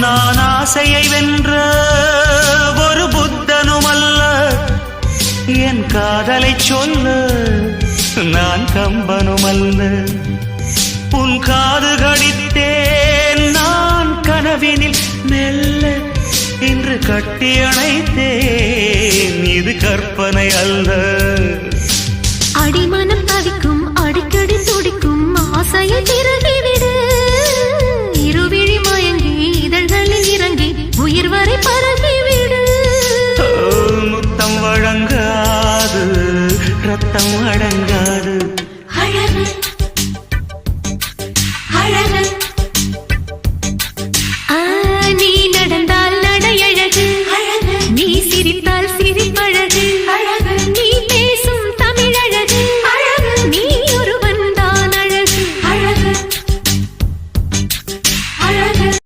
நான் ஆசையை வென்ற ஒரு புத்தனும் அல்ல, என் காதலை சொல்ல நான் கம்பனும் அல்ல. உன் காது கடித்தேன் நான் கனவினில் மெல்ல, இன்று கட்டி அணைத்தேன் இது கற்பனை அல்ல. அடிமனம்